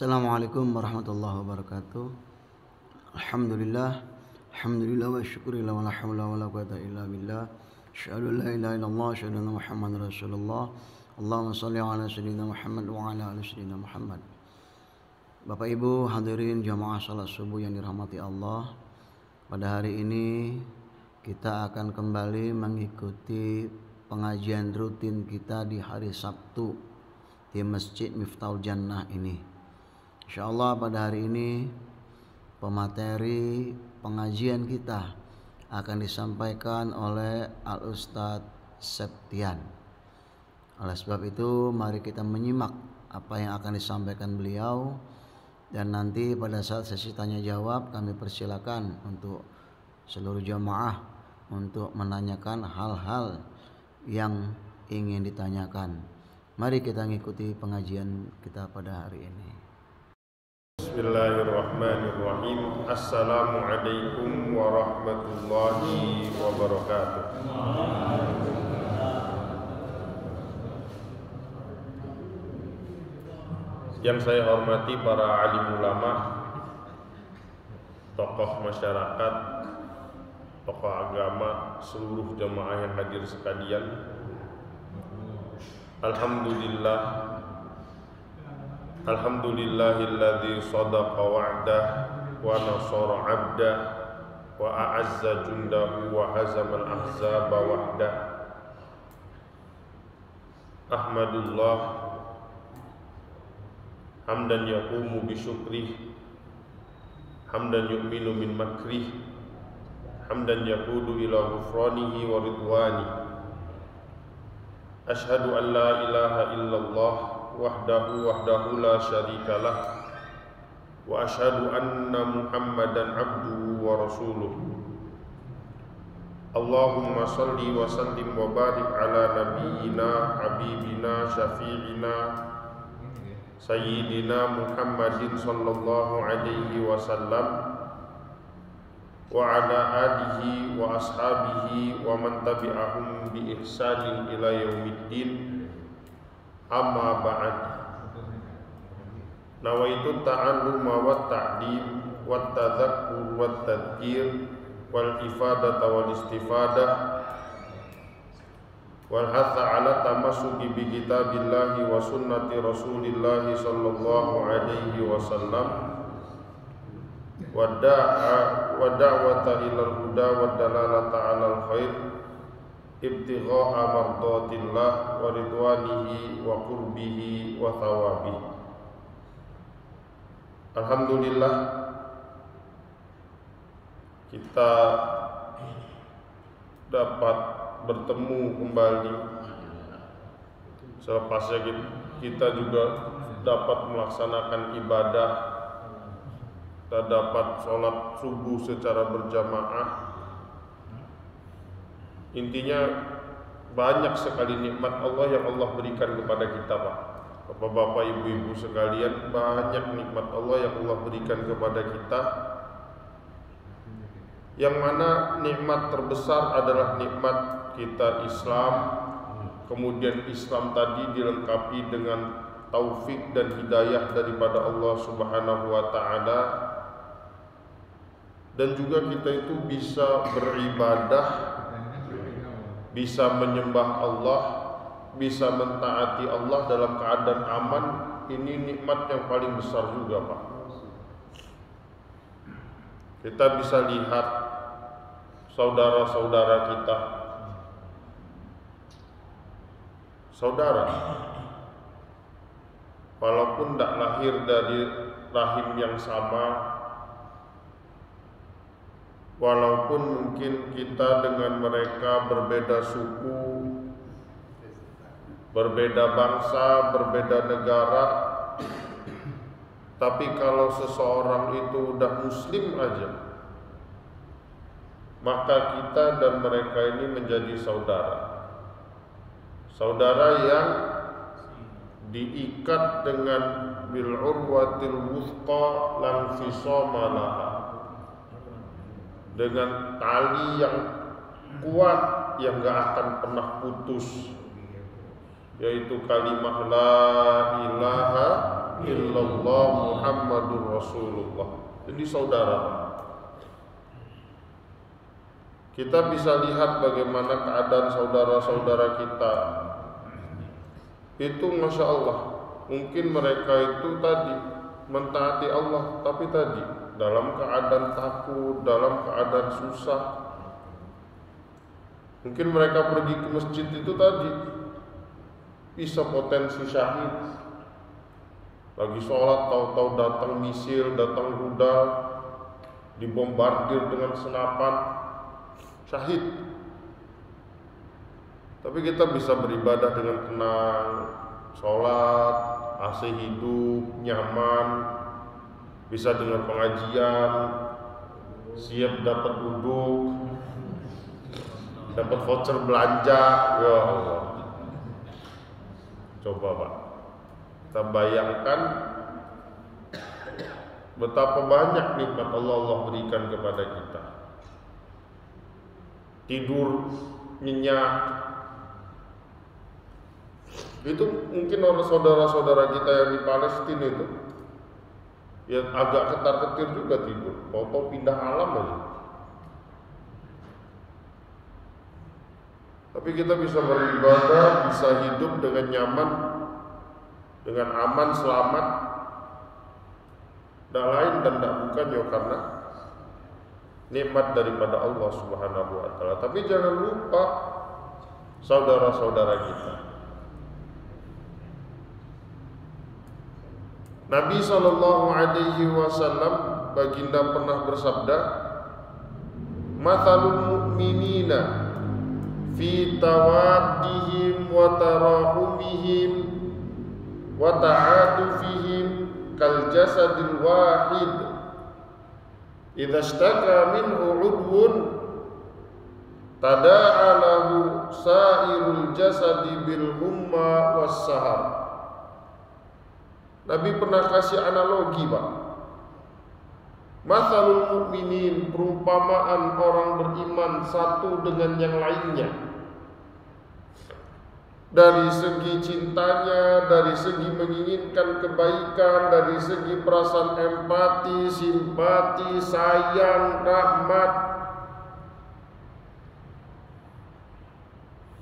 Assalamualaikum warahmatullahi wabarakatuh. Alhamdulillah wa syukurillah wa la haula wa la quwwata illa billah. Asyhadu an la ilaha illallah, asyhadu anna Muhammadar Rasulullah. Allahumma shalli ala sayyidina Muhammad wa ala ali sayyidina Muhammad. Bapak Ibu hadirin jamaah salat subuh yang dirahmati Allah. Pada hari ini kita akan kembali mengikuti pengajian rutin kita di hari Sabtu di Masjid Miftahul Jannah ini. InsyaAllah pada hari ini pemateri pengajian kita akan disampaikan oleh Al-Ustadz Septian. Oleh sebab itu mari kita menyimak apa yang akan disampaikan beliau, dan nanti pada saat sesi tanya jawab kami persilakan untuk seluruh jamaah untuk menanyakan hal-hal yang ingin ditanyakan. Mari kita mengikuti pengajian kita pada hari ini. Bismillahirrahmanirrahim. Assalamualaikum warahmatullahi wabarakatuh. Yang saya hormati para alim ulama, tokoh masyarakat, tokoh agama, seluruh jamaah yang hadir sekalian. Alhamdulillahilladzi sadaqa wa'dah wa nasara 'abdah wa a'azza jundahu wa hazamal ahzaba wahdah. Ahmadullah hamdan yaqumu bi syukrih, hamdan yu'minu min makrih, hamdan yaqudu ila ghufranihi wa ridwani. Ashhadu an la ilaha illallah wahdahu la syarikalah wa asyhadu anna Muhammadan abduhu wa rasuluh. Allahumma salli wa sallim wa barik ala nabiyyina habibina syafi'ina sayyidina Muhammadin sallallahu alaihi wasallam wa ala alihi wa ashabihi wa man tabi'ahum bi ihsanin ila yaumiddin. Amma ba'd. Nawaitu ta'alluma wa ta'lim wa tadhakkur wa tadhkir wal ifadata wal istifadah wal hatha ala tamassuki bi kitabillahi wa sunnati rasulillahi sallallahu alaihi wasallam wa da'wata ilal huda wa dalalata alal khair ibtigha'a mardatillah wa ridwanihi wa qurbihi wa thawabih. Alhamdulillah kita dapat bertemu kembali. Selepasnya kita juga dapat melaksanakan ibadah. Kita dapat sholat subuh secara berjamaah. Intinya banyak sekali nikmat Allah yang Allah berikan kepada kita, Pak. Bapak-bapak, ibu-ibu sekalian, banyak nikmat Allah yang Allah berikan kepada kita. Yang mana nikmat terbesar adalah nikmat kita Islam. Kemudian Islam tadi dilengkapi dengan taufik dan hidayah daripada Allah Subhanahu wa taala. Dan juga kita itu bisa beribadah, bisa menyembah Allah, bisa mentaati Allah dalam keadaan aman. Ini nikmat yang paling besar juga, Pak. Kita bisa lihat saudara-saudara kita, saudara walaupun tidak lahir dari rahim yang sama, walaupun mungkin kita dengan mereka berbeda suku, berbeda bangsa, berbeda negara, tapi kalau seseorang itu udah muslim aja, maka kita dan mereka ini menjadi saudara. Saudara yang diikat dengan bil urwatil wuthqa lam fisama laha, dengan tali yang kuat yang gak akan pernah putus, yaitu kalimat la ilaha illallah Muhammadur Rasulullah. Jadi saudara, kita bisa lihat bagaimana keadaan saudara-saudara kita. Itu Masya Allah, mungkin mereka itu tadi mentaati Allah, tapi tadi dalam keadaan takut, dalam keadaan susah. Mungkin mereka pergi ke masjid itu tadi bisa potensi syahid. Lagi sholat, tahu-tahu datang misil, datang rudal, dibombardir dengan senapan, syahid. Tapi kita bisa beribadah dengan tenang, sholat, AC hidup, nyaman, bisa dengar pengajian, siap dapat duduk, dapat voucher belanja. Ya Allah, coba Pak, kita bayangkan betapa banyak nikmat Allah berikan kepada kita. Tidur nyenyak, itu mungkin orang saudara-saudara kita yang di Palestina itu ya agak ketar-ketir juga tidur, mau pindah alam aja. Tapi kita bisa beribadah, bisa hidup dengan nyaman, dengan aman, selamat. Dan lain dan tidak bukan ya karena nikmat daripada Allah Subhanahu wa Ta'ala. Tapi jangan lupa saudara-saudara kita. Nabi SAW baginda pernah bersabda, "Mathalul mu'minina fi tawaddihim wa tarahumihim wa ta'atufihim kal jasadil wahid idza ishtaka minhu 'udwun tada'a lahu sa'irul jasadi bil humma was sahar." Nabi pernah kasih analogi, Pak. Mathalul mu'minin, perumpamaan orang beriman satu dengan yang lainnya. Dari segi cintanya, dari segi menginginkan kebaikan, dari segi perasaan empati, simpati, sayang, rahmat,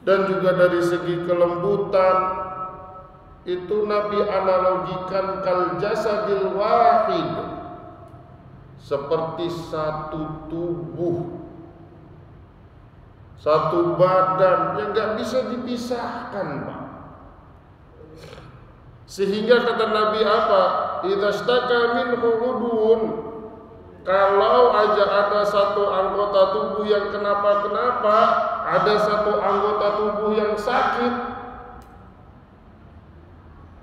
dan juga dari segi kelembutan. Itu Nabi analogikan kal jasadil wahid, seperti satu tubuh, satu badan yang gak bisa dipisahkan, Pak. Sehingga kata Nabi apa? Idza ishtaka minhu udwun, kalau aja ada satu anggota tubuh yang kenapa-kenapa, ada satu anggota tubuh yang sakit,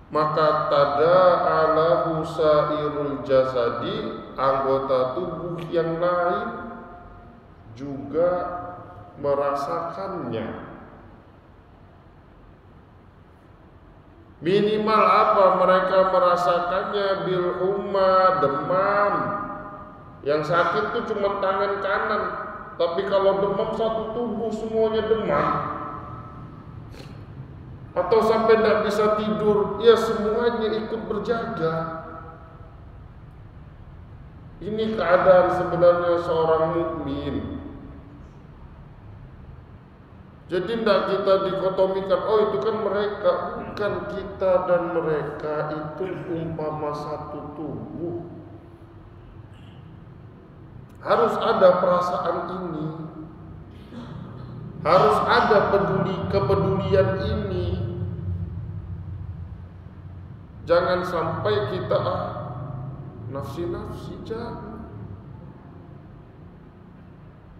maka tada'alahu sa'irul jasadi, anggota tubuh yang lain juga merasakannya. Minimal apa? Mereka merasakannya bil humma, demam. Yang sakit itu cuma tangan kanan, tapi kalau demam satu tubuh semuanya demam. Atau sampai tidak bisa tidur, ya semuanya ikut berjaga. Ini keadaan sebenarnya seorang mukmin. Jadi tidak kita dikotomikan, oh itu kan mereka. Bukan, kita dan mereka itu umpama satu tubuh. Harus ada perasaan ini, harus ada kepedulian ini. Jangan sampai kita nafsi-nafsi, jangan.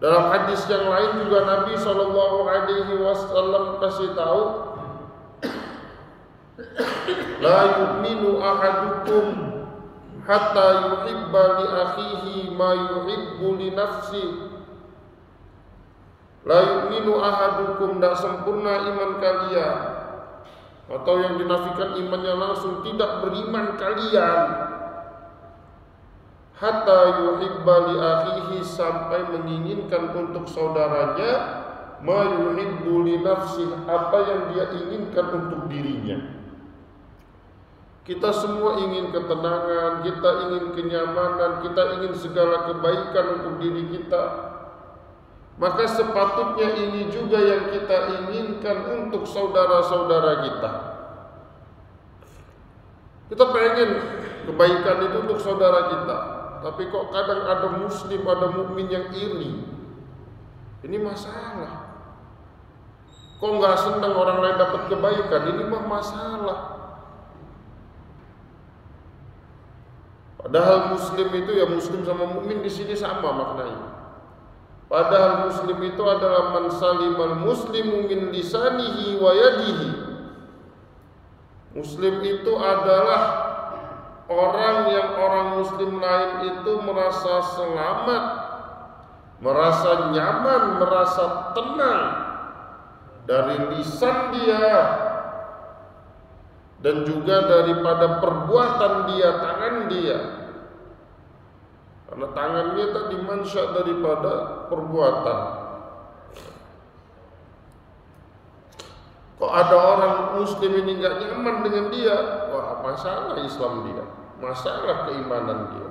Dalam hadis yang lain juga Nabi SAW kasih tahu, la yu'minu ahadukum hatta yuhibba li akhihi ma yuhibbu li nafsi. La yu'minu ahadukum, tidak sempurna iman kalian. Atau yang dinafikan imannya langsung, tidak beriman kalian. Hatta yuhibba li akhihi, sampai menginginkan untuk saudaranya ma yuhibbu li nafsi, apa yang dia inginkan untuk dirinya. Kita semua ingin ketenangan, kita ingin kenyamanan, kita ingin segala kebaikan untuk diri kita. Maka sepatutnya ini juga yang kita inginkan untuk saudara-saudara kita. Kita pengen kebaikan itu untuk saudara kita, tapi kok kadang ada muslim, ada mukmin yang iri. Ini masalah. Kok nggak senang orang lain dapat kebaikan? Ini mah masalah. Padahal muslim itu ya muslim sama mukmin di sini sama maknanya. Padahal muslim itu adalah man salimal muslimu min lisanihi wa yadihi. Muslim itu adalah orang yang orang muslim lain itu merasa selamat, merasa nyaman, merasa tenang dari lisan dia dan juga daripada perbuatan dia, tangan dia. Karena tangannya tadi mansya daripada perbuatan. Kok ada orang muslim ini nggak nyaman dengan dia? Wah, masalah Islam dia, masalah keimanan dia.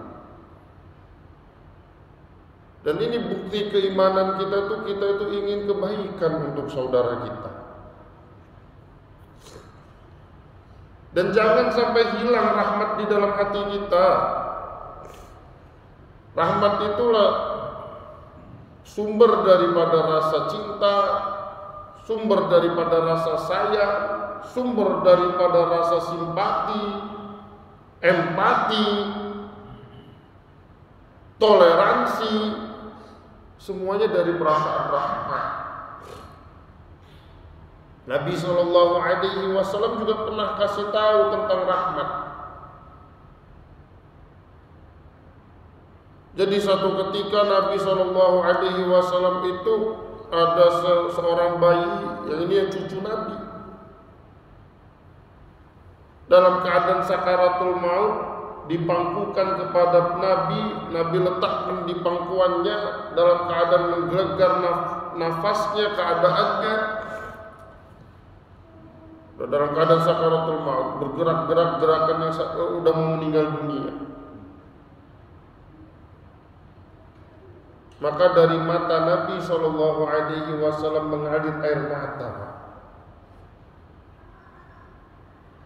Dan ini bukti keimanan kita itu ingin kebaikan untuk saudara kita. Dan jangan sampai hilang rahmat di dalam hati kita. Rahmat itulah sumber daripada rasa cinta, sumber daripada rasa sayang, sumber daripada rasa simpati, empati, toleransi, semuanya dari perasaan rahmat. Nabi SAW juga pernah kasih tahu tentang rahmat. Jadi satu ketika Nabi SAW itu ada seorang bayi, yang ini yang cucu Nabi, dalam keadaan sakaratul maut, dipangkukan kepada Nabi. Nabi letakkan di pangkuannya dalam keadaan menggelegar nafasnya, keadaannya dalam keadaan sakaratul maut, bergerak-gerak gerakan yang sudah mau meninggal dunia. Maka dari mata Nabi SAW mengalir air mata.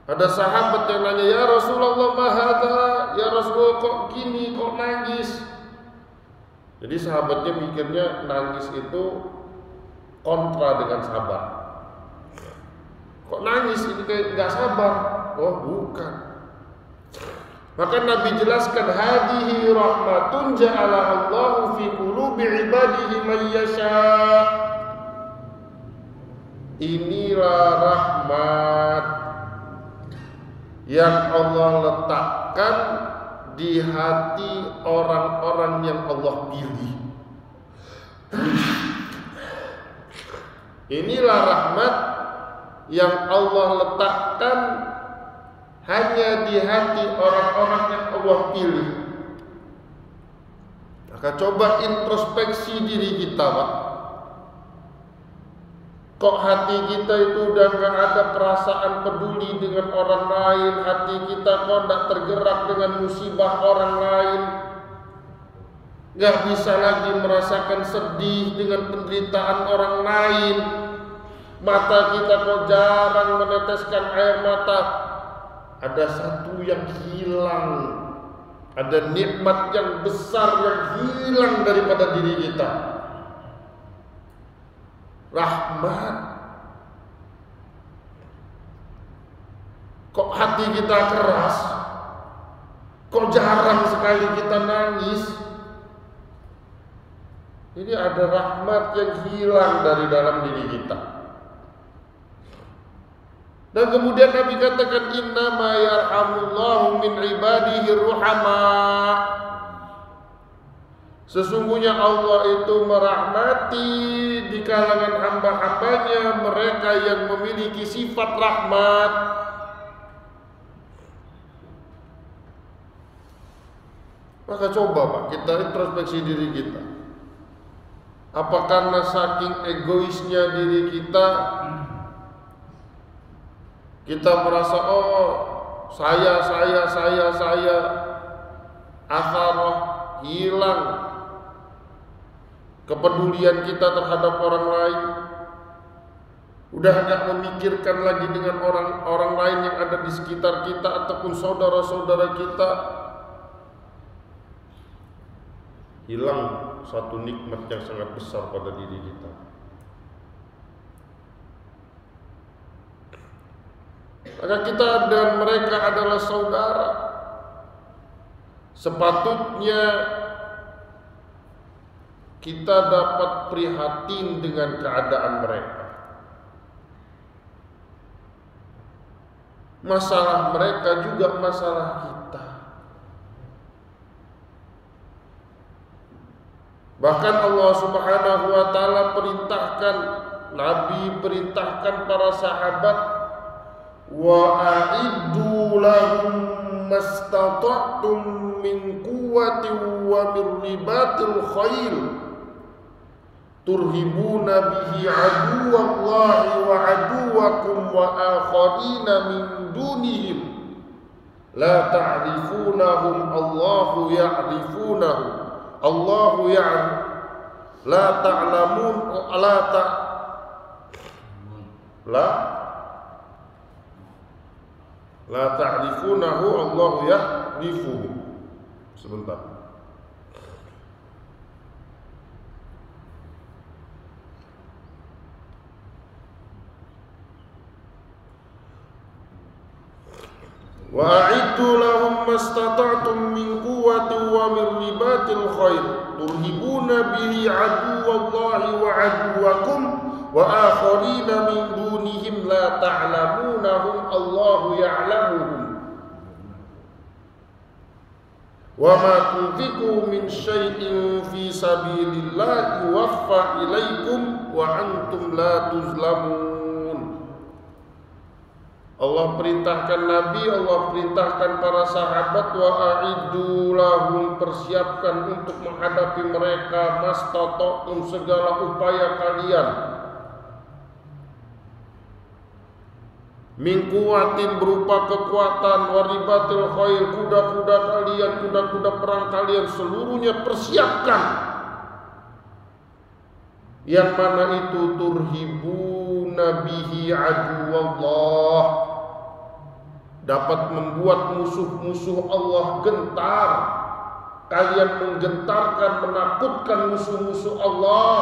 Ada sahabat yang nanya, ya Rasulullah mahadha, ya Rasulullah kok gini, kok nangis? Jadi sahabatnya mikirnya nangis itu kontra dengan sabar. Kok nangis ini kayak nggak sabar? Oh bukan. Maka Nabi jelaskan, hadihi rahmatun ja'ala Allahu fi qulubi ibadihi man yasha. Inilah rahmat yang Allah letakkan di hati orang-orang yang Allah pilih. Inilah rahmat yang Allah letakkan hanya di hati orang-orang yang Allah pilih. Maka coba introspeksi diri kita, Pak. Kok hati kita itu udah gak ada perasaan peduli dengan orang lain? Hati kita kok gak tergerak dengan musibah orang lain? Gak bisa lagi merasakan sedih dengan penderitaan orang lain? Mata kita kok jarang meneteskan air mata? Ada satu yang hilang, ada nikmat yang besar yang hilang daripada diri kita. Rahmat. Kok hati kita keras? Kok jarang sekali kita nangis? Ini ada rahmat yang hilang dari dalam diri kita. Dan kemudian Nabi katakan, innama yarhamullahu min ibadihi ruhama. Sesungguhnya Allah itu merahmati di kalangan hamba-hambanya mereka yang memiliki sifat rahmat. Maka coba Pak, kita introspeksi diri kita. Apa karena saking egoisnya diri kita, kita merasa, oh saya, atharoh, hilang kepedulian kita terhadap orang lain. Udah nggak memikirkan lagi dengan orang lain yang ada di sekitar kita ataupun saudara-saudara kita. Hilang satu nikmat yang sangat besar pada diri kita. Maka kita dan mereka adalah saudara. Sepatutnya kita dapat prihatin dengan keadaan mereka. Masalah mereka juga masalah kita. Bahkan Allah Subhanahu wa taala perintahkan, Nabi perintahkan para sahabat, wa a'iddu lahum mastata'tum min quwwatin wa min ribatil khair turhibuna bihi aduwallahi wa aduwakum wa akharina min dunihim la ta'rifunahum Allahu ya'rifunahum Allahu la ta'lamun la ta'rifunahu Allahu ya'rifuhu. Sebentar. Wa a'iddu lahum mastata'tum min quwwatin wa min ribatil khair turhibuna bihi aduwallahi wa aduwakum wa akharina min dunihim la ta'lamunahum Allahu ya'lamuhum wa ma tunfiqu min syai'in fi sabilillahi yuwaffa ilaikum wa antum la tuzlamun. Allah perintahkan Nabi, Allah perintahkan para sahabat, wa a'iddu lahum, persiapkan untuk menghadapi mereka, mastata'tum, segala upaya kalian, min quwwatin, berupa kekuatan, waribatil khair, kuda-kuda kalian, kuda-kuda perang kalian, seluruhnya persiapkan. Yang mana itu turhibuna bihi aduwallah, dapat membuat musuh-musuh Allah gentar. Kalian menggentarkan, menakutkan musuh-musuh Allah,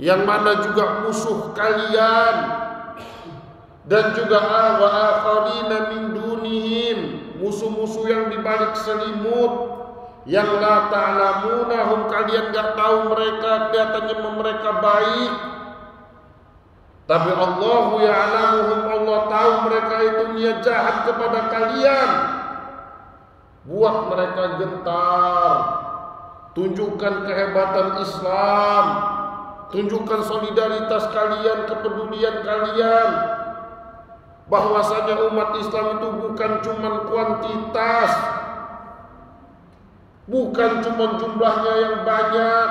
yang mana juga musuh kalian. Dan juga wa akharina min dunihim, musuh-musuh yang dibalik selimut, yang la ta'lamunahum, kalian gak tahu mereka, kelihatannya mereka baik, tapi Allahu ya'lamuhum, Allah tahu mereka itu niat jahat kepada kalian. Buat mereka gentar. Tunjukkan kehebatan Islam, tunjukkan solidaritas kalian, kepedulian kalian, bahwasanya umat Islam itu bukan cuma kuantitas, bukan cuma jumlahnya yang banyak,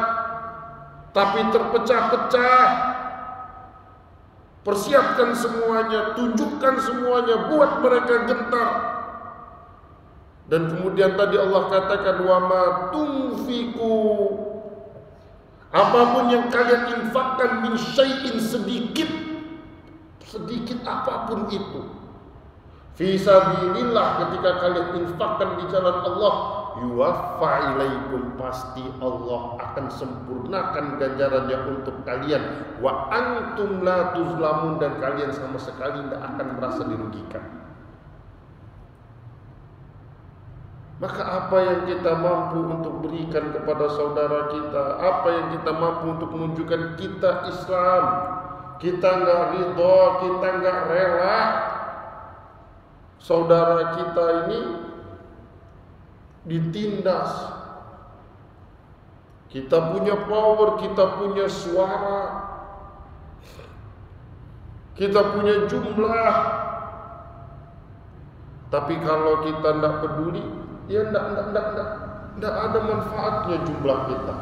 tapi terpecah-pecah. Persiapkan semuanya, tunjukkan semuanya, buat mereka gentar. Dan kemudian tadi Allah katakan, wa ma tunfiqu, apapun yang kalian infakkan, min syai'in, sedikit apapun itu, fi sabilillah, ketika kalian infakkan di jalan Allah, yuwaffa ilaikum, pasti Allah akan sempurnakan ganjarannya untuk kalian, wa antum la tuzlamun, dan kalian sama sekali tidak akan merasa dirugikan. Maka apa yang kita mampu untuk berikan kepada saudara kita, apa yang kita mampu untuk menunjukkan kita Islam, kita nggak ridho, kita nggak rela saudara kita ini ditindas. Kita punya power, kita punya suara, kita punya jumlah, tapi kalau kita tidak peduli, ya tidak ada manfaatnya jumlah kita.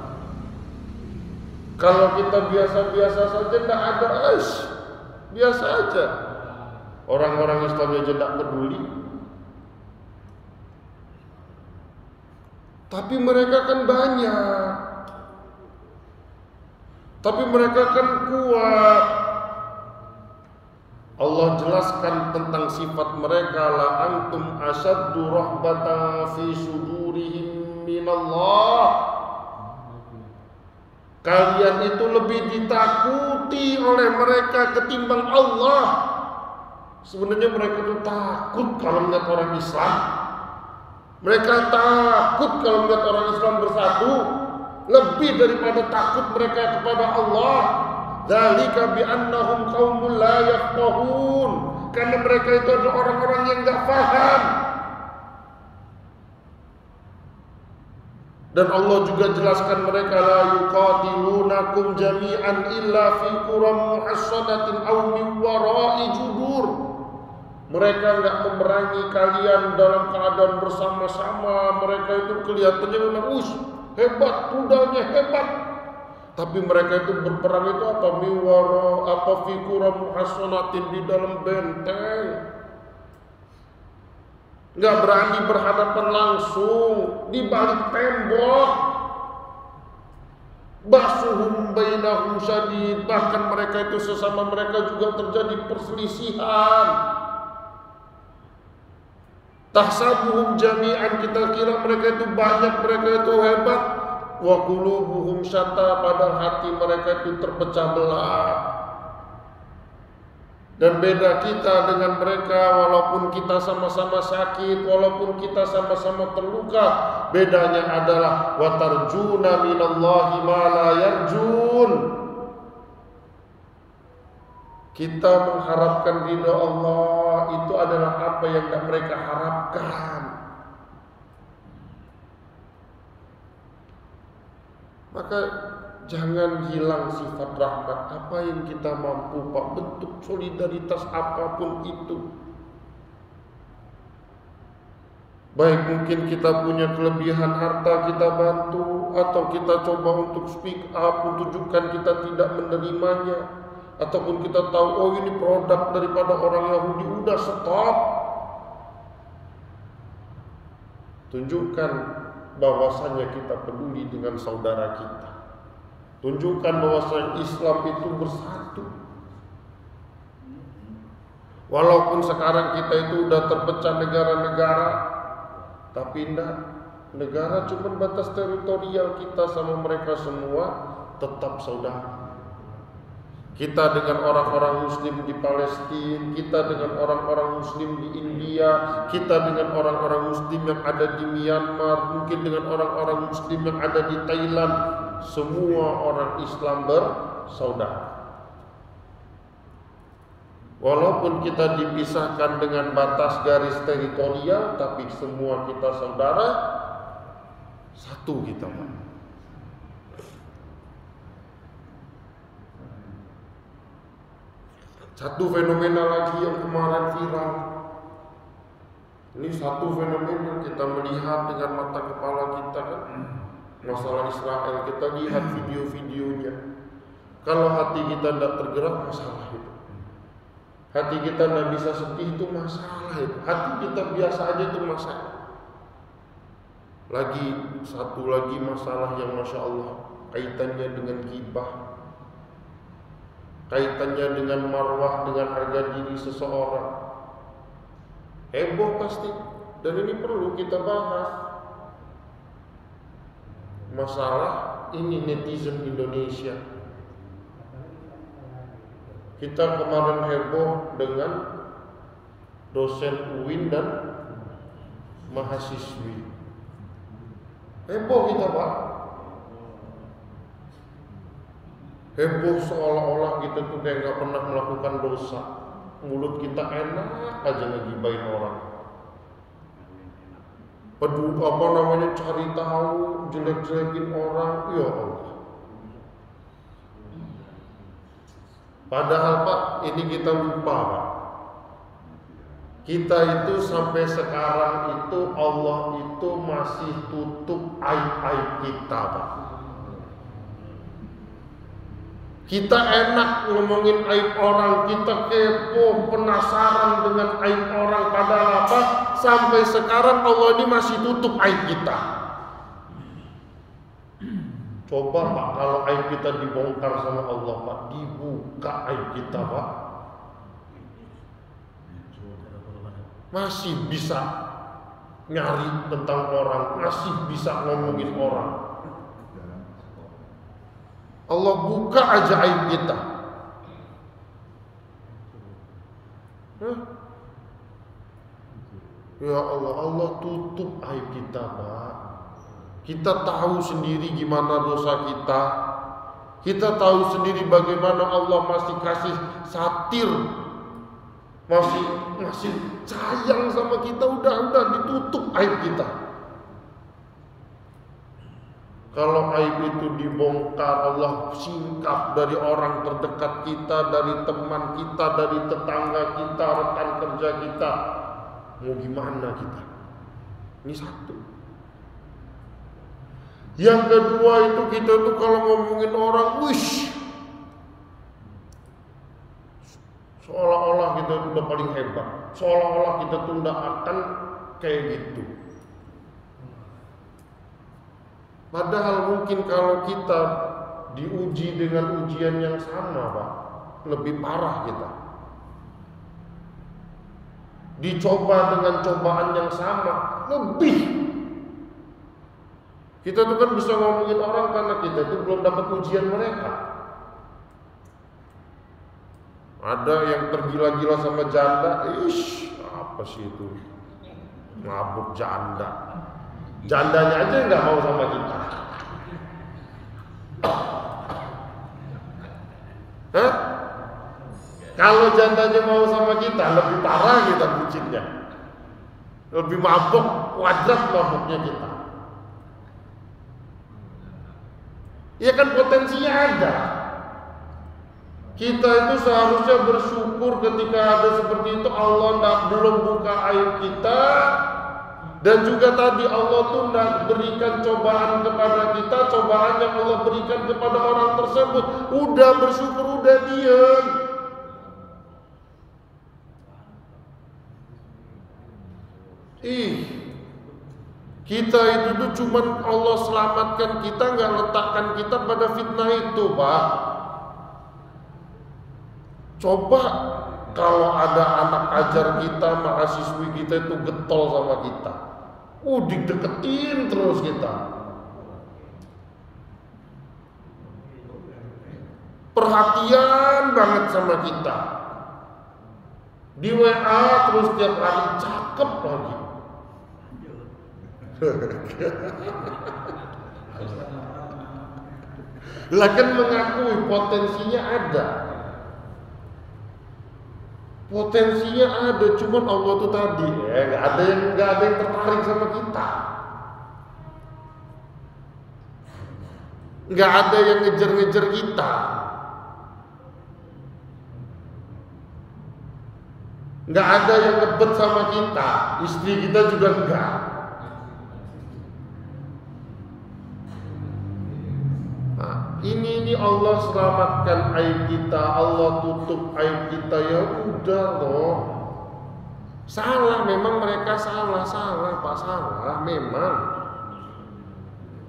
Kalau kita biasa-biasa saja, tidak ada biasa aja. Orang-orang Islam aja tidak peduli. Tapi mereka kan banyak. Tapi mereka kan kuat. Allah jelaskan tentang sifat mereka, la antum asaddu rahbatan fi sudurihim minallah. Kalian itu lebih ditakuti oleh mereka ketimbang Allah. Sebenarnya mereka itu takut kalau melihat orang Islam. Mereka takut kalau melihat orang Islam bersatu, lebih daripada takut mereka kepada Allah. Dzalika bi annahum qaumul la yafqahun. Karena mereka itu adalah orang-orang yang enggak paham. Dan Allah juga jelaskan mereka la yuqatilunakum jami'an illa fi quram muhassanatin aw min wara'i judur. Mereka enggak memerangi kalian dalam keadaan bersama-sama. Mereka itu kelihatannya memang hebat, rudalnya hebat. Tapi mereka itu berperang itu apa? Miwara, apa fi quram muhassanatin, di dalam benteng. Enggak berani berhadapan langsung, di balik tembok. Basuhum bainahum syadid, bahkan mereka itu sesama mereka juga terjadi perselisihan. Tahsabuhum jami'an, kita kira mereka itu banyak, mereka itu hebat. Wa qulubuhum syatta, padahal hati mereka itu terpecah belah. Dan beda kita dengan mereka, walaupun kita sama-sama sakit, walaupun kita sama-sama terluka, bedanya adalah wa tarjuna minallahi ma la yarjun. Kita mengharapkan ridha Allah, itu adalah apa yang tidak mereka harapkan. Maka jangan hilang sifat rahmat. Apa yang kita mampu, Pak, bentuk solidaritas apapun itu. Baik mungkin kita punya kelebihan harta, kita bantu, atau kita coba untuk speak up, tunjukkan kita tidak menerimanya, ataupun kita tahu oh ini produk daripada orang Yahudi, udah stop. Tunjukkan bahwasanya kita peduli dengan saudara kita. Tunjukkan bahwasanya Islam itu bersatu. Walaupun sekarang kita itu udah terpecah negara-negara, tapi enggak, negara cuma batas teritorial kita sama mereka semua tetap saudara. Kita dengan orang-orang muslim di Palestina, kita dengan orang-orang muslim di India, kita dengan orang-orang muslim yang ada di Myanmar, mungkin dengan orang-orang muslim yang ada di Thailand, semua orang Islam bersaudara. Walaupun kita dipisahkan dengan batas garis teritorial, tapi semua kita saudara, satu kita, Pak. Satu fenomena lagi yang kemarin viral. Ini satu fenomena kita melihat dengan mata kepala kita kan. Masalah Israel, kita lihat video-videonya. Kalau hati kita tidak tergerak, masalah itu. Hati kita tidak bisa sedih, itu masalah itu. Hati kita biasa aja, itu masalah. Satu lagi masalah yang Masya Allah, kaitannya dengan ghibah, kaitannya dengan marwah, dengan harga diri seseorang. Heboh pasti. Dan ini perlu kita bahas. Masalah ini netizen Indonesia. Kita kemarin heboh dengan dosen UIN dan mahasiswi. Heboh kita, Pak. Heboh seolah-olah kita tuh kayak gak pernah melakukan dosa. Mulut kita enak aja ngegibain orang. Cari tahu, jelek-jelekin orang. Ya Allah. Padahal Pak, ini kita lupa Pak. Kita itu sampai sekarang itu Allah itu masih tutup aib-aib kita Pak. Kita enak ngomongin aib orang, kita kepo, penasaran dengan aib orang. Padahal apa? Sampai sekarang Allah ini masih tutup aib kita. Coba Pak, kalau aib kita dibongkar sama Allah Pak, dibuka aib kita Pak, masih bisa nyari tentang orang, masih bisa ngomongin orang. Allah buka aja aib kita. Ya Allah, Allah tutup aib kita Pak. Kita tahu sendiri gimana dosa kita. Kita tahu sendiri bagaimana Allah masih kasih satir, masih sayang sama kita. Udah ditutup aib kita. Kalau aib itu dibongkar, Allah singkap dari orang terdekat kita, dari teman kita, dari tetangga kita, rekan kerja kita. Mau gimana kita? Ini satu. Yang kedua itu kita tuh kalau ngomongin orang, wish, seolah-olah kita tuh udah paling hebat, seolah-olah kita tuh udah akan kayak gitu. Padahal mungkin kalau kita diuji dengan ujian yang sama Pak, lebih parah kita. Dicoba dengan cobaan yang sama, lebih. Kita tuh kan bisa ngomongin orang karena kita tuh belum dapat ujian mereka. Ada yang tergila-gila sama janda, apa sih itu? Mabuk janda. Jandanya aja nggak mau sama kita. Hah? Kalau jandanya mau sama kita, lebih parah kita bucinnya. Lebih mabuk, kuadrat mabuknya kita. Ya kan potensinya ada. Kita itu seharusnya bersyukur ketika ada seperti itu. Allah belum buka aib kita. Dan juga tadi Allah tuh tidak berikan cobaan kepada kita, cobaan yang Allah berikan kepada orang tersebut. Udah bersyukur, udah diam. Kita itu tuh cuman Allah selamatkan kita, nggak letakkan kita pada fitnah itu Pak. Coba kalau ada anak ajar kita, mahasiswi kita itu getol sama kita, dideketin terus kita, perhatian banget sama kita, di WA terus tiap hari cakep lagi. Lah kan mengakui potensinya ada. Potensinya ada, cuman Allah tuh tadi nggak ada yang tertarik sama kita, nggak ada yang ngejar-ngejar kita, nggak ada yang ngebet sama kita, istri kita juga enggak. Ini Allah selamatkan aib kita, Allah tutup aib kita. Ya udah loh. Salah memang mereka, salah Pak, salah memang.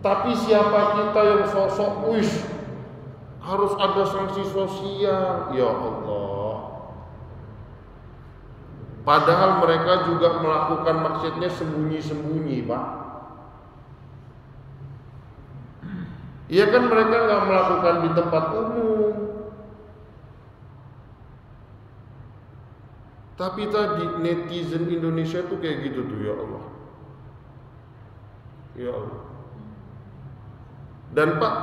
Tapi siapa kita yang sosok harus ada sanksi sosial? Ya Allah. Padahal mereka juga melakukan maksudnya sembunyi-sembunyi Pak. Iya kan mereka nggak melakukan di tempat umum. Tapi tadi netizen Indonesia tuh kayak gitu tuh, ya Allah. Ya Allah. Dan Pak,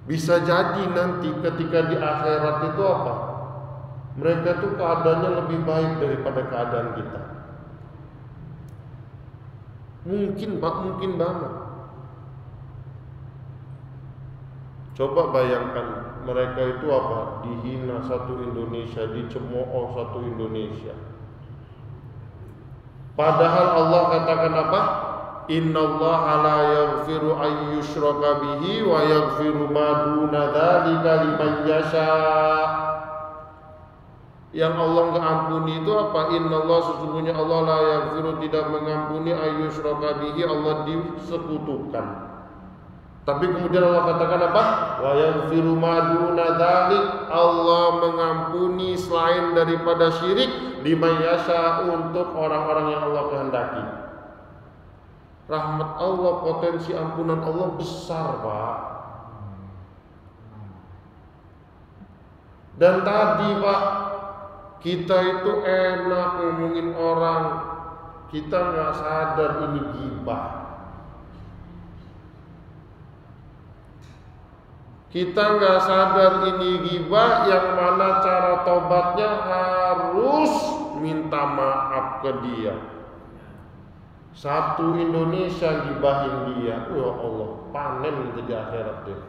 bisa jadi nanti ketika di akhirat itu apa? Mereka tuh keadaannya lebih baik daripada keadaan kita. Mungkin Pak, mungkin banget. Coba bayangkan mereka itu apa? Dihina satu Indonesia, dicemooh satu Indonesia. Padahal Allah katakan apa? Innallaha la yaghfiru an yushraka bihi wa yaghfiru ma duna dzalika liman yasha. Yang Allah enggak ampuni itu apa? Innallaha, sesungguhnya Allah, la yaghfiru, tidak mengampuni an yushraka bihi, Allah disekutukan. Tapi kemudian Allah katakan apa? Wa yaghfiru ma duna dzalik, Allah mengampuni selain daripada syirik liman yasha, untuk orang-orang yang Allah kehendaki. Rahmat Allah, potensi ampunan Allah besar, Pak. Dan tadi, Pak, kita itu enak ngomongin orang, kita nggak sadar ini ghibah. Kita nggak sadar ini ghibah, yang mana cara tobatnya harus minta maaf ke dia. Satu Indonesia gibahin dia, ya Allah, panen di akhirat dia.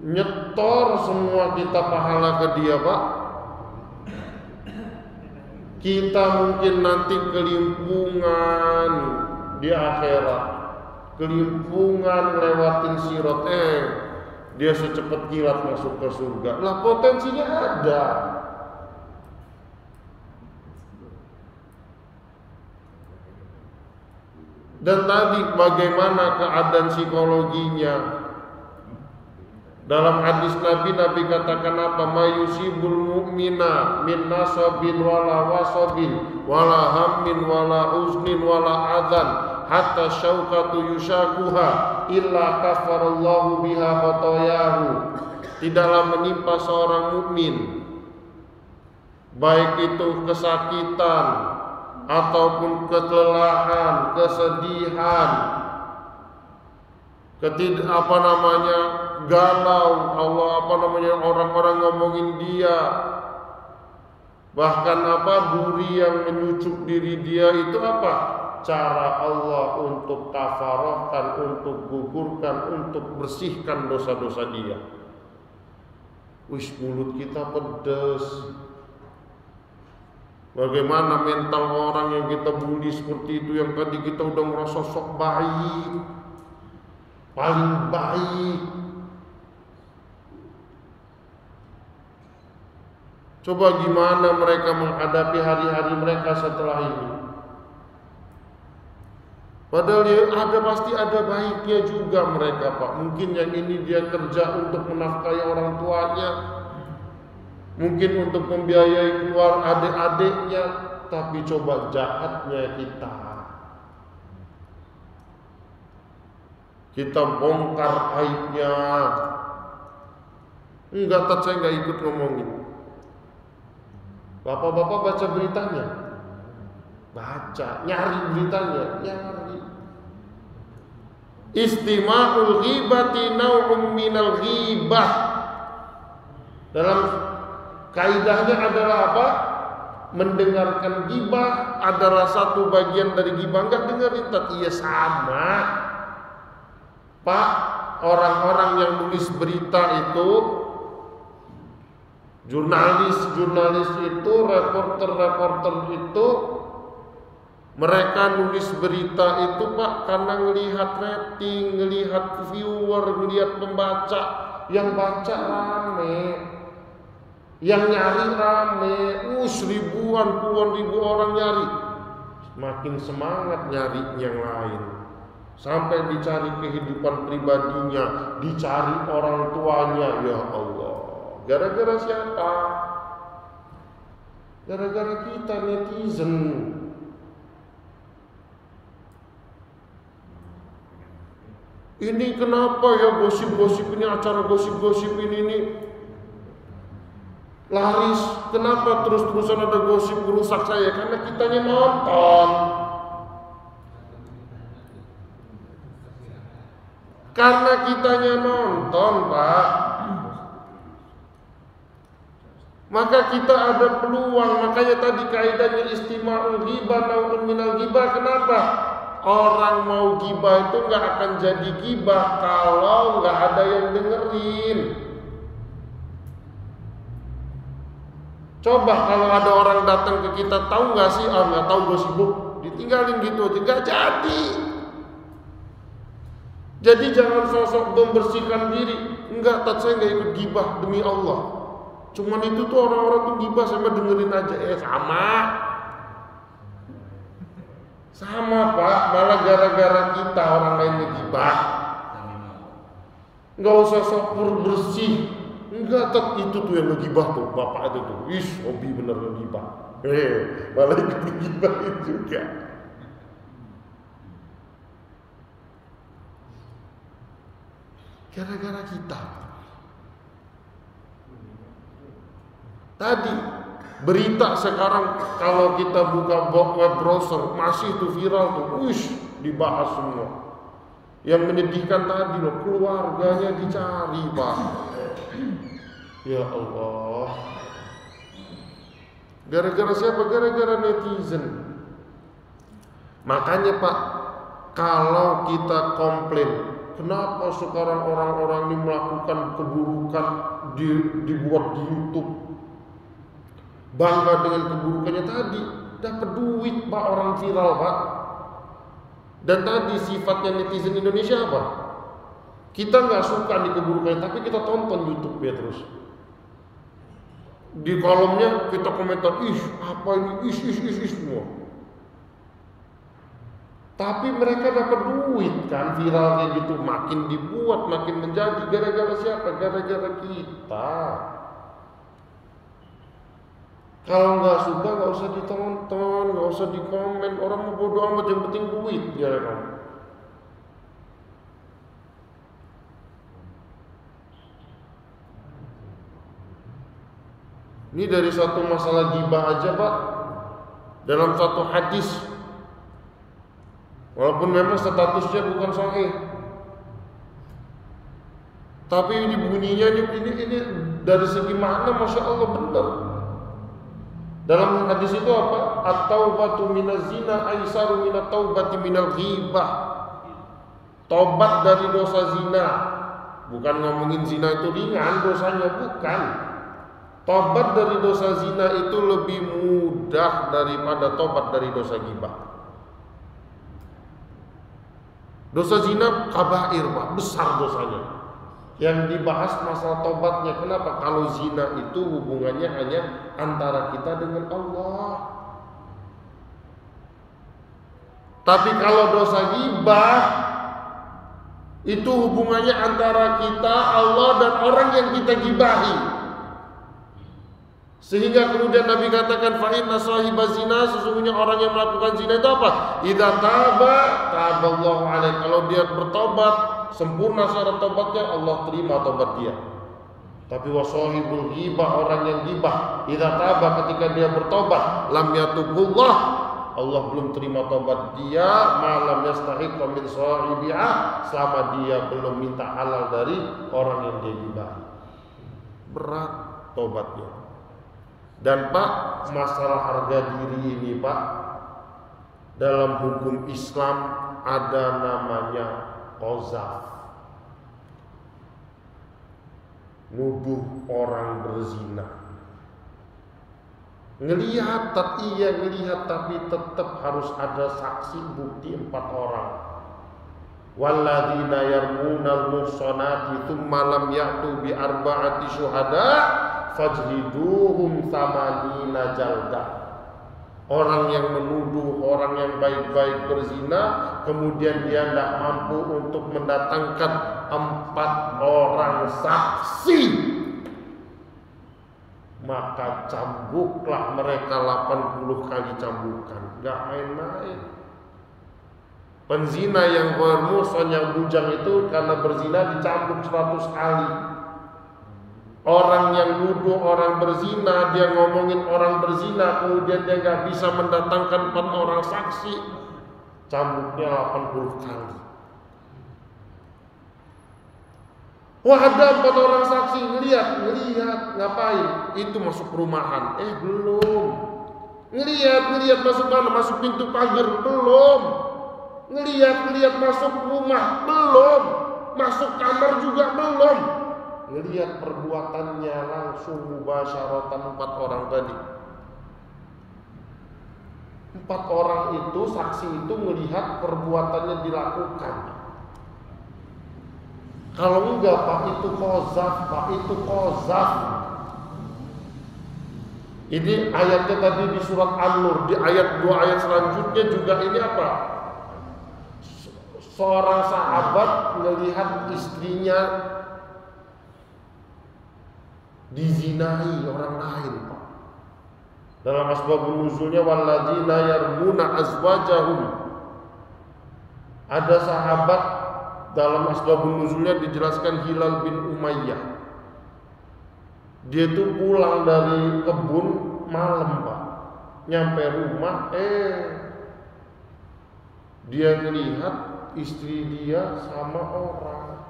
Nyetor semua kita pahala ke dia, Pak. Kita mungkin nanti kelimpungan di akhirat, kelimpungan lewatin sirat, dia secepat kilat masuk ke surga. Lah, potensinya ada. Dan tadi bagaimana keadaan psikologinya? Dalam hadis Nabi katakan apa? Mayusibul mu'mina min nasabin wala wasabin wala hammin wala uznin wala adhan hatta syaukatu yushakuha illa kafarallahu biha khotoyahu. Tidaklah menimpa seorang mukmin, baik itu kesakitan ataupun kelelahan, kesedihan, galau, orang-orang ngomongin dia, bahkan duri yang menyucuk diri dia, itu apa? Cara Allah untuk kafarahkan, untuk gugurkan, untuk bersihkan dosa-dosa dia. Wis, mulut kita pedes. Bagaimana mental orang yang kita bully seperti itu, yang tadi kita udah merasa sok baik, paling baik. Coba gimana mereka menghadapi hari-hari mereka setelah ini. Padahal pasti ada baiknya juga mereka, Pak. Mungkin yang ini dia kerja untuk menafkahi orang tuanya, mungkin untuk membiayai keluar adik-adiknya, tapi coba jahatnya kita bongkar aibnya. Enggak, saya enggak ikut ngomongin. Bapak-bapak baca beritanya, nyari beritanya, nyari. Istima'ul ghibati naw'um minal ghibah. Dalam kaidahnya adalah apa? Mendengarkan ghibah adalah satu bagian dari ghibah. Enggak dengerin, iya sama, Pak. Orang-orang yang nulis berita itu, jurnalis itu, reporter itu, mereka nulis berita itu, Pak, karena ngelihat rating, ngelihat viewer, ngelihat pembaca. Yang baca rame, yang nyari rame, ribuan, puluhan ribu orang nyari. Makin semangat nyari yang lain, sampai dicari kehidupan pribadinya, dicari orang tuanya. Ya Allah, gara-gara siapa? Gara-gara kita netizen. Ini kenapa ya gosip-gosip ini, acara gosip-gosip ini laris? Kenapa terus-terusan ada gosip merusak saya? Karena kitanya nonton. Karena kitanya nonton, Pak. Maka kita ada peluang. Makanya tadi kaidahnya istima'ul ghibah naun minal ghibah. Kenapa? Orang mau ghibah itu nggak akan jadi ghibah kalau nggak ada yang dengerin. Coba kalau ada orang datang ke kita, tahu nggak sih? Ah, nggak tahu, gue sibuk. Ditinggalin gitu aja, nggak jadi. Jadi jangan sosok membersihkan diri. Enggak, saya nggak ikut gibah demi Allah. Cuman itu tuh orang-orang tuh gibah, saya dengerin aja. Sama Pak, malah gara-gara kita orang lain ngegibah. Nggak usah sok bersih. Enggak, itu tuh yang ngegibah tuh, bapak itu tuh. Hobi bener ngegibah. Malah ikut ngegibahin juga. Gara-gara kita. Tadi berita sekarang kalau kita buka web browser masih tuh viral tuh, dibahas semua. Yang menyedihkan tadi loh, keluarganya dicari Pak. Ya Allah. Gara-gara siapa? Gara-gara netizen. Makanya Pak, kalau kita komplain, kenapa sekarang orang-orang ini melakukan keburukan dibuat di YouTube? Bangga dengan keburukannya tadi, dapat duit Pak, orang viral Pak. Dan tadi sifatnya netizen Indonesia apa? Kita nggak suka di keburukannya, tapi kita tonton YouTube ya terus. Di kolomnya kita komentar, apa ini, semua. Tapi mereka dapat duit kan, viralnya gitu, makin dibuat, makin menjadi. Gara-gara siapa? Gara-gara kita. Kalau nggak suka nggak usah ditonton, nggak usah dikomen. Orang mau bodo amat, yang penting duit ya kan. Ini dari satu masalah gibah aja Pak. Dalam satu hadis, walaupun memang statusnya bukan sahih, tapi ini bunyinya ini dari segi makna Masya Allah benar. Dalam hadis itu apa? At-taubatu minaz zina aisaru minat taubati minal ghibah. Tobat dari dosa zina. Bukan ngomongin zina itu ringan dosanya, bukan. Tobat dari dosa zina itu lebih mudah daripada tobat dari dosa ghibah. Dosa zina kabair Pak, besar dosanya. Yang dibahas masalah tobatnya. Kenapa? Kalau zina itu hubungannya hanya antara kita dengan Allah. Tapi kalau dosa ghibah itu hubungannya antara kita, Allah, dan orang yang kita gibahi. Sehingga kemudian Nabi katakan, fa inna sahibaz zina, sesungguhnya orang yang melakukan zina itu apa? Idza taba taballahu alaihi. Kalau dia bertobat sempurna syarat tobatnya, Allah terima tobat dia. Tapi wasahibul ghibah, orang yang ghibah, idza taba, ketika dia bertobat, lam yatubullah, Allah belum terima tobat dia, malam yastahiq min sahibiha, selama dia belum minta halal dari orang yang dia ghibah. Berat tobatnya. Dan Pak, masalah harga diri ini Pak, dalam hukum Islam ada namanya qazaf. Nuduh orang berzina. Ngelihat tapi tetap harus ada saksi bukti 4 orang. Walladzina yarmunal muhsanati tsumma lam ya'tu bi arba'ati syuhada fajliduhum thamanina jaldah. Orang yang menuduh orang yang baik-baik berzina, kemudian dia tidak mampu untuk mendatangkan 4 orang saksi, maka cambuklah mereka 80 kali cambukan. Gak main-main. Penzina yang bermuhsan, yang bujang itu karena berzina dicambuk 100 kali. Orang yang nuduh orang berzina, dia ngomongin orang berzina, kemudian dia gak bisa mendatangkan 4 orang saksi, cambuknya 80 kali. Wah, ada 4 orang saksi, ngelihat, ngapain? Itu masuk perumahan, belum. Ngelihat masuk mana? Masuk pintu pagar, belum. Ngelihat masuk rumah, belum. Masuk kamar juga belum. ngelihat perbuatannya langsung mubasyaratan 4 orang tadi. 4 orang itu, saksi itu melihat perbuatannya dilakukan. Kalau enggak, Pak, itu qazaf, Pak, itu qazaf. Ini ayatnya tadi di surat An-Nur, di ayat 2 ayat selanjutnya juga ini apa? Seorang sahabat melihat istrinya dizinai orang lain, Pak. Dalam asbabun nuzulnya walladzina yarmuna azwajahum. Ada sahabat dalam asbabun nuzulnya dijelaskan Hilal bin Umayyah. Dia tuh pulang dari kebun malam, Pak. Nyampe rumah, dia melihat istri dia sama orang.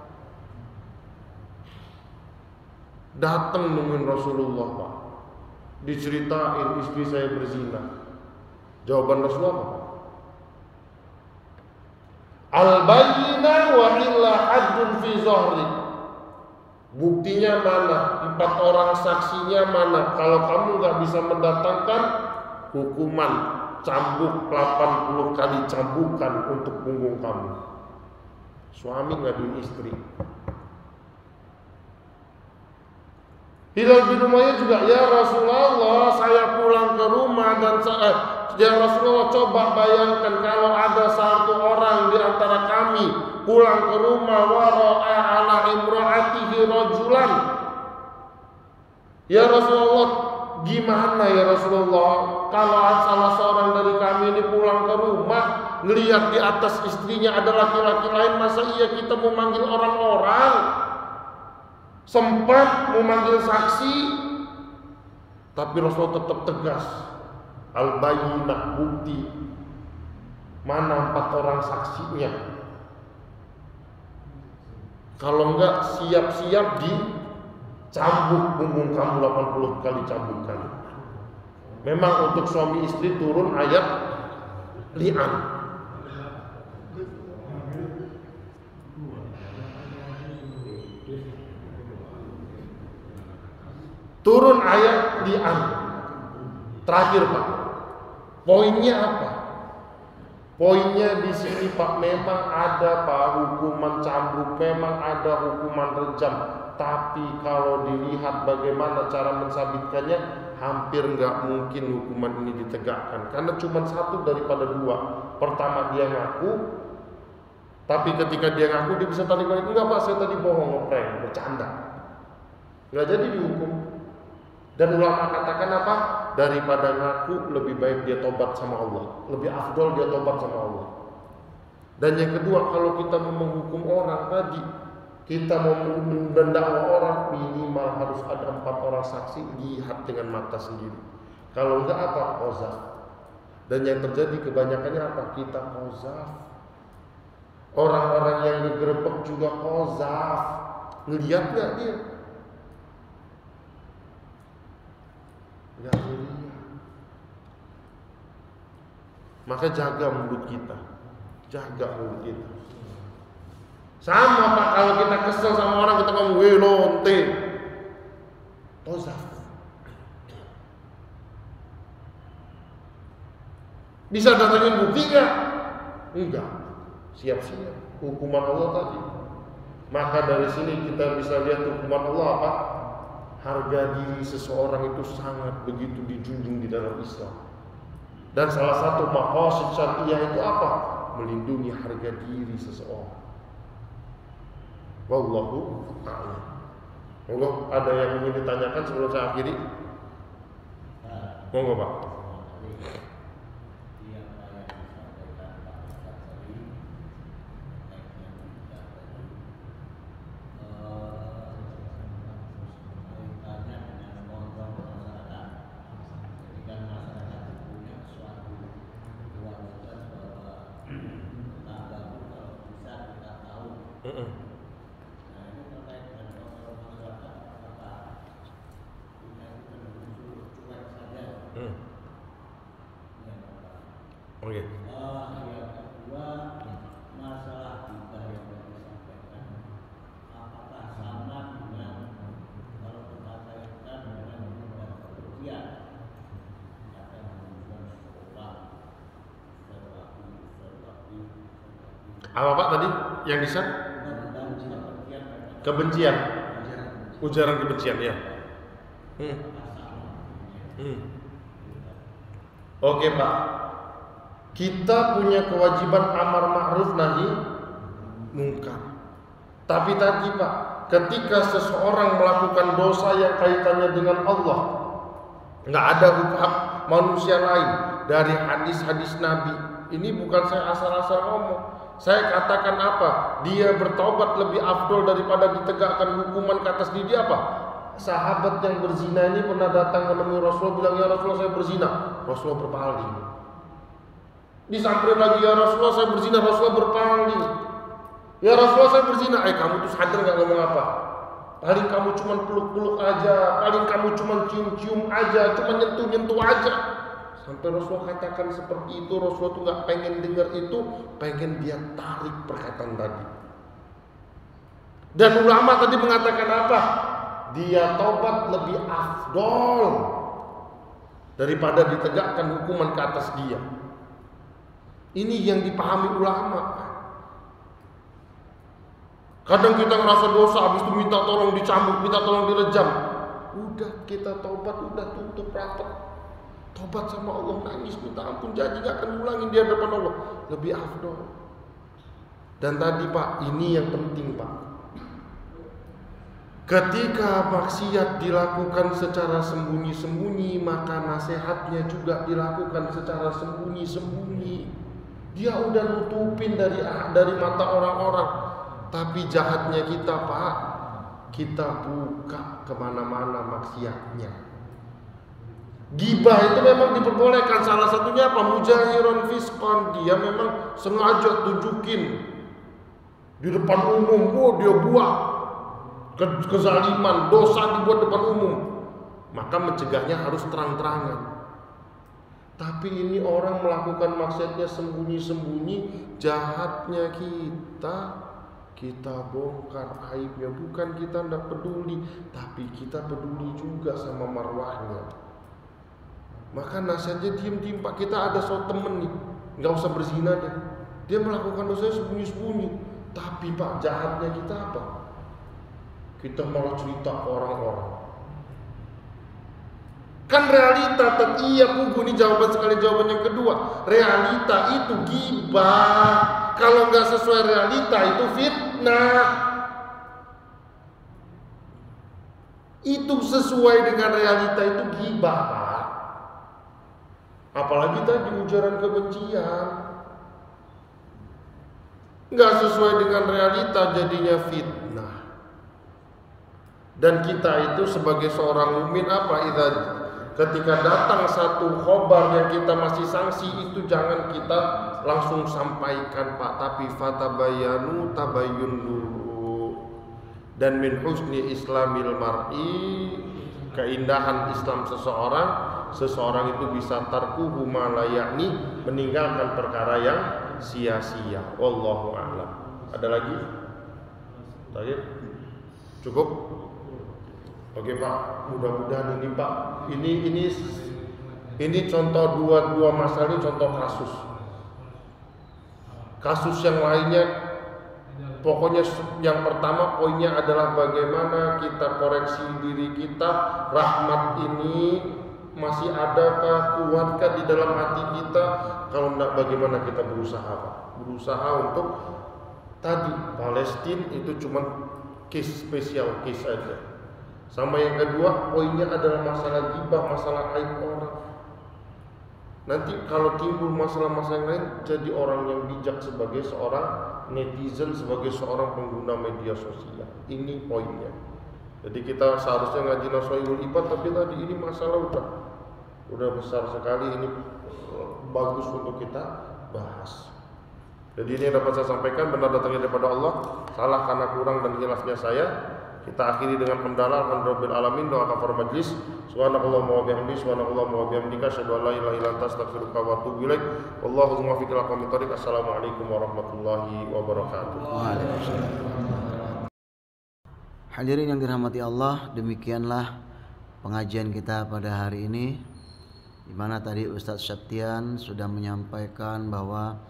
Datang nemuin Rasulullah, Pak. Diceritain istri saya berzina. Jawaban Rasulullah apa? Al-bayyinah wa illa haddun fi zahri. Buktinya mana? 4 orang saksinya mana? Kalau kamu gak bisa mendatangkan, hukuman cambuk 80 kali cambukan untuk punggung kamu. Suami ngaduin istri. Hilal bin Umayyah juga, ya Rasulullah, saya pulang ke rumah dan ya Rasulullah, coba bayangkan kalau ada satu orang di antara kami pulang ke rumah wara'a ala imra'atihi rajulan. Ya Rasulullah, gimana ya Rasulullah kalau salah seorang dari kami ini pulang ke rumah ngelihat di atas istrinya ada laki-laki lain, masa iya kita mau manggil orang-orang? Sempat memanggil saksi, tapi Rasul tetap tegas. Al-bayyinah, bukti. Mana 4 orang saksinya? Kalau enggak, siap-siap dicambuk punggung kamu 80 kali cambukan. Memang untuk suami istri turun ayat li'an. Turun ayat li'an. Terakhir, Pak. Poinnya apa? Poinnya di sini, Pak, memang ada, Pak, hukuman cambuk, memang ada hukuman rejam. Tapi kalau dilihat bagaimana cara mensabitkannya, hampir nggak mungkin hukuman ini ditegakkan. Karena cuma satu daripada 2. Pertama, dia ngaku. Tapi ketika dia ngaku, dia bisa tarik balik. Enggak, Pak, saya tadi bohong, ngeprank, bercanda. Nggak jadi dihukum. Dan ulama katakan apa? Daripada ngaku, lebih baik dia tobat sama Allah. Lebih afdol dia tobat sama Allah. Dan yang kedua, kalau kita mau menghukum orang tadi, kita mau mendakwa orang, minimal harus ada 4 orang saksi, lihat dengan mata sendiri. Kalau enggak apa? Qazaf. Dan yang terjadi kebanyakannya apa? Kita qazaf. Orang-orang yang digerebek juga qazaf. Ngelihat nggak dia? Nggak lihat. Maka jaga mulut kita. Jaga mulut kita. Sama, Pak, kalau kita kesel sama orang, kita ngomong weh lonte. Qazaf. Bisa datangin bukti nggak? Enggak. Siap-siap. Hukuman Allah tadi. Maka dari sini kita bisa lihat hukuman Allah apa? Harga diri seseorang itu sangat begitu dijunjung di dalam Islam. Dan salah satu maqasid syariah itu apa? Melindungi harga diri seseorang. Wallahu a'lam. Monggo, ada yang ingin ditanyakan sebelum saya akhiri? Monggo, Pak. Oke. Yang kedua, masalah hibah yang tadi disampaikan, apakah sama dengan Apa Pak tadi yang di-share? Kebencian. Ujaran kebencian ya. Oke Pak. Kita punya kewajiban amar ma'ruf nahi mungkar. Tapi tadi Pak, ketika seseorang melakukan dosa yang kaitannya dengan Allah, nggak ada hak manusia lain dari hadis-hadis Nabi. Ini bukan saya asal-asal ngomong. Saya katakan apa? Dia bertaubat lebih afdol daripada ditegakkan hukuman ke atas dia apa? Sahabat yang berzina ini pernah datang menemui Rasulullah, bilang, ya Rasulullah saya berzina. Rasulullah berpaling. Disamperin lagi, ya Rasulullah saya berzina. Rasulullah berpaling. Ya Rasulullah saya berzina. Kamu tuh sadar gak ngomong apa? Paling kamu cuma peluk-peluk aja, paling kamu cuma cium-cium aja, cuma nyentuh-nyentuh aja. Sampai Rasulullah katakan seperti itu. Rasulullah tuh gak pengen dengar itu, pengen dia tarik perkataan tadi. Dan ulama tadi mengatakan apa? Dia taubat lebih afdol daripada ditegakkan hukuman ke atas dia. Ini yang dipahami ulama. Kadang kita ngerasa dosa, habis itu minta tolong dicambuk, minta tolong direjam. Udah kita taubat, udah tutup rapat. Taubat sama Allah, nangis, minta ampun, janji gak akan ulangin di hadapan Allah. Lebih afdol. Dan tadi Pak, ini yang penting Pak. Ketika maksiat dilakukan secara sembunyi-sembunyi, maka nasihatnya juga dilakukan secara sembunyi-sembunyi. Dia udah nutupin dari mata orang-orang. Tapi jahatnya kita Pak, kita buka kemana-mana maksiatnya. Gibah itu memang diperbolehkan. Salah satunya apa? Mujahiron fiskon. Dia memang sengaja tunjukin di depan umum, dia buat kezaliman, dosa dibuat depan umum. Maka mencegahnya harus terang-terangan. Tapi ini orang melakukan maksiatnya sembunyi-sembunyi. Jahatnya kita bongkar aibnya. Bukan kita tidak peduli, tapi kita peduli juga sama marwahnya. Maka nasihatnya diem-diem Pak. Kita ada temen nih, nggak usah berzina deh. Dia melakukan dosanya sembunyi-sembunyi. Tapi Pak, jahatnya kita apa? Kita malah cerita ke orang-orang. Kan realita, iya Pugu, ini jawaban yang kedua. Realita itu gibah. Kalau nggak sesuai realita itu fitnah. Itu sesuai dengan realita itu gibah Pak. Apalagi tadi ujaran kebencian. Nggak sesuai dengan realita jadinya fitnah. Dan kita itu sebagai seorang mukmin apa? Ketika datang satu khobar yang kita masih sanksi, itu jangan kita langsung sampaikan Pak, tapi fatabayanu, tabayyun dulu. Dan min husni islamil mar'i, keindahan Islam seseorang itu bisa tarkuhu ma la ya'ni, meninggalkan perkara yang sia-sia. Wallahu a'lam. Ada lagi? Tadi cukup? Oke Pak, mudah-mudahan ini Pak, ini contoh dua masalah, ini contoh kasus yang lainnya. Pokoknya yang pertama poinnya adalah bagaimana kita koreksi diri kita. Rahmat ini masih adakah, kuatkah di dalam hati kita? Kalau tidak, bagaimana kita berusaha Pak? Berusaha untuk tadi Palestina itu cuma spesial case aja. Sama yang kedua, poinnya adalah masalah gibah, masalah aib orang. Nanti kalau timbul masalah-masalah yang lain, jadi orang yang bijak sebagai seorang netizen, sebagai seorang pengguna media sosial. Ini poinnya. Jadi kita seharusnya ngaji Nashihul Ibad, tapi tadi ini masalah udah besar sekali, ini bagus untuk kita bahas. Jadi ini yang dapat saya sampaikan, benar datangnya daripada Allah, salah karena kurang dan hilafnya saya. Kita akhiri dengan hamdalah alhamdulillah alamin, doa kafar majlis. Subhanallahumma wa bihamdihi, subhanallahumma wa bihamdika, asyhadu an la ilaha illa anta, astaghfiruka wa atubu ilaik. Wallahu muwaffiq ila aqwamit thoriq. Assalamualaikum warahmatullahi wabarakatuh. Waalaikumsalam. Hadirin yang dirahmati Allah, demikianlah pengajian kita pada hari ini, di mana tadi Ustadz Septian sudah menyampaikan bahwa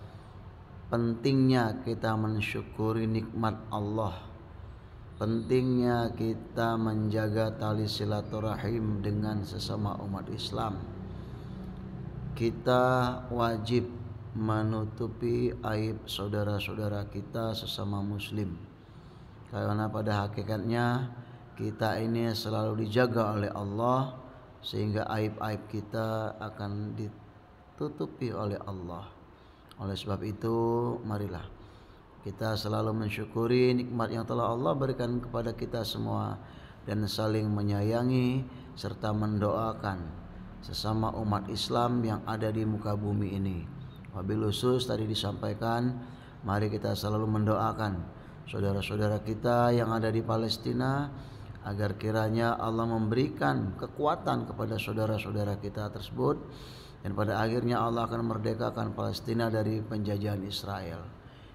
pentingnya kita mensyukuri nikmat Allah, pentingnya kita menjaga tali silaturahim dengan sesama umat Islam. Kita wajib menutupi aib saudara-saudara kita sesama muslim, karena pada hakikatnya kita ini selalu dijaga oleh Allah, sehingga aib-aib kita akan ditutupi oleh Allah. Oleh sebab itu, marilah kita selalu mensyukuri nikmat yang telah Allah berikan kepada kita semua, dan saling menyayangi serta mendoakan sesama umat Islam yang ada di muka bumi ini. Wabil khusus tadi disampaikan, mari kita selalu mendoakan saudara-saudara kita yang ada di Palestina, agar kiranya Allah memberikan kekuatan kepada saudara-saudara kita tersebut, dan pada akhirnya Allah akan memerdekakan Palestina dari penjajahan Israel.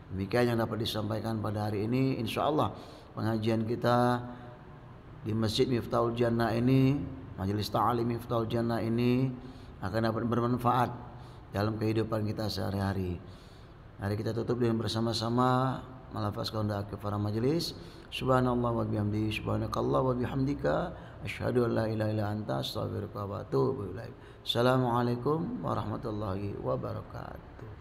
Demikian yang dapat disampaikan pada hari ini. Insya Allah pengajian kita di Masjid Miftahul Jannah ini, Majelis Ta'lim Miftahul Jannah ini akan dapat bermanfaat dalam kehidupan kita sehari-hari. Mari kita tutup dengan bersama-sama melafazkan doa kafaraah majelis. Subhanallah wa bihamdihi, subhanakallah wa bihamdika, asyhadu an la ilaha illa anta, astaghfiruka wa atubu ilaik. Assalamualaikum warahmatullahi wabarakatuh.